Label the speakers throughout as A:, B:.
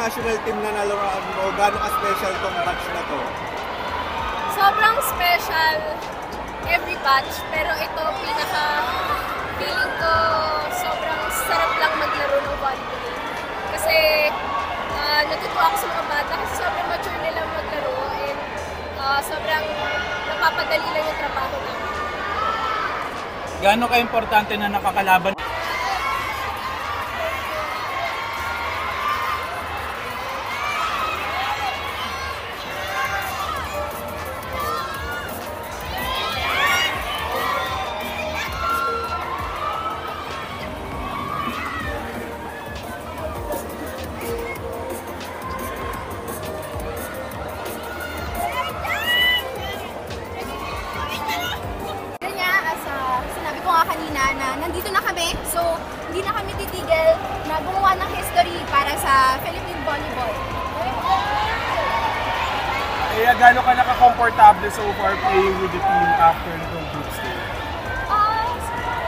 A: national team na nalaroan mo, gaano ka-special tong batch na to?
B: Sobrang special every batch, pero ito feeling ko sobrang sarap lang maglaro ng volleyball. Kasi natutuwa ako sa mga bata kasi sobrang mature nila maglaro and sobrang napapadali lang yung trabaho namin.
C: Gaano ka-importante na nakakalaban?
D: Kanina na nandito na kami, so hindi na kami titigil na gumawa ng history para sa Philippine volleyball.
E: Kaya gaano ka naka-comfortable so far playing with the team after the group stage?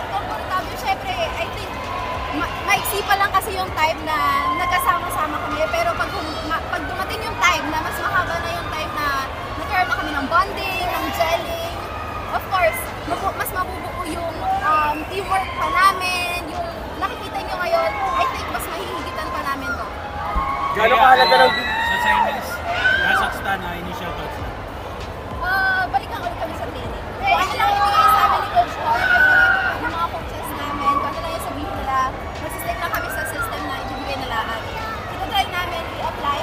D: Comfortable, syempre, I think maiksi pa lang kasi yung time na nagkasama-sama kami, pero pag dumating yung time na mas mahaba na yung time na nagkaroon na kami ng bonding, ng gelling, of course, mas mabubuo yung teamwork pa namin, yung nakikita nyo ngayon, I think mas mahihigitan pa namin to.
E: Gaano kahalaga ng
C: sa Chinese, Kazakhstan na initial thoughts na?
D: Balikan ulit kami sa training. Kung ano lang ibigay sa amin ni Coach Jorge, ng mga coaches namin, kung ano lang yung sabihin nila, magsistick lang kami sa system na ibibigay nila at itatry namin i-apply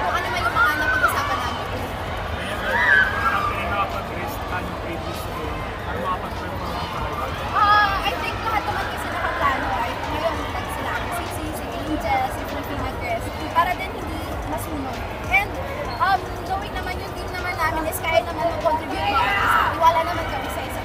D: kung ano man yung mga napag-usapan namin. I think lahat naman kasi nakaplano kahit ngayon like sila, si Angel, si Filipina Chris, para din hindi masunog. And knowing naman yung team naman namin is kaya naman mag-contribute mga isa. Iwala naman kami sa isa.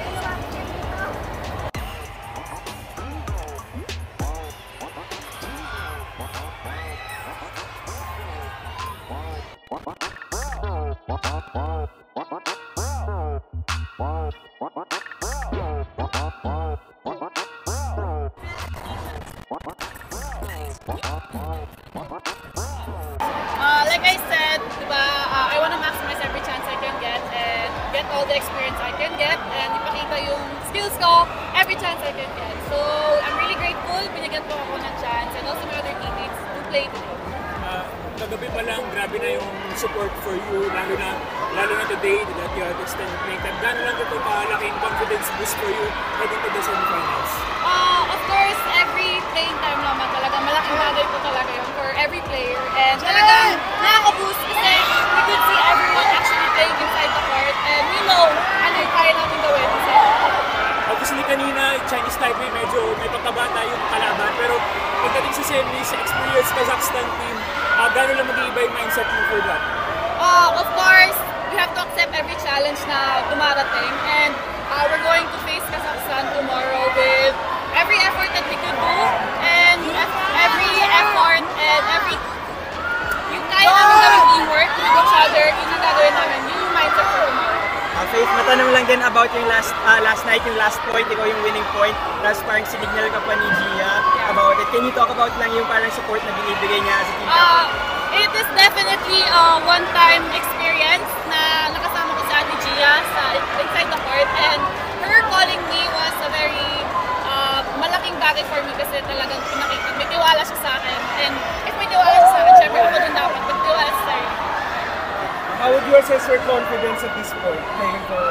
F: Like I said, diba, I want to maximize every chance I can get and get all the experience I can get and ipakita yung skills ko every chance I can get. So, I'm really grateful. Binigyan po ako ng chance and also my other teammates to play today.
E: Kagabi pa lang, grabe na yung support for you, lalo na today that you had extended playing time. Gano'n lang ito kalaking confidence boost for you heading to the semifinals?
F: Of course, every playing time naman talaga, malaking bagay po talaga yun for every player. And talagang nakaka-boost kasi we could see everyone actually playing inside the court and we know ano yung kaya natin gawin.
E: Obviously kanina, Chinese Taipei medyo may pagkabata yung kalaban, pero pagdating sa semi, sa experienced Kazakhstan team, gano'n lang mag-iiba yung mindset mo for that?
F: Of course, we have to accept every challenge na dumarating and we're going to face Kazakhstan tomorrow with every effort that we could do and every effort and yung kaya namin gawin teamwork with each other, yun ang gagawin namin, yun yung mindset for tomorrow.
G: Faith, matanong lang din about yung last night, yung last point, ikaw yung winning point, tapos parang sinignal ka pa ni Gia about it. Can you talk about lang yung parang support na binibigay niya sa team captain?
F: It is definitely a one-time experience na nakasama ko sa Ate Gia inside the court and her calling me was a very malaking bagay for me kasi talagang pinakita, may tiwala siya sa akin and if may tiwala siya sa akin, syempre ako din dapat magtiwala siya sa akin.
E: How would you assess your confidence at this point playing for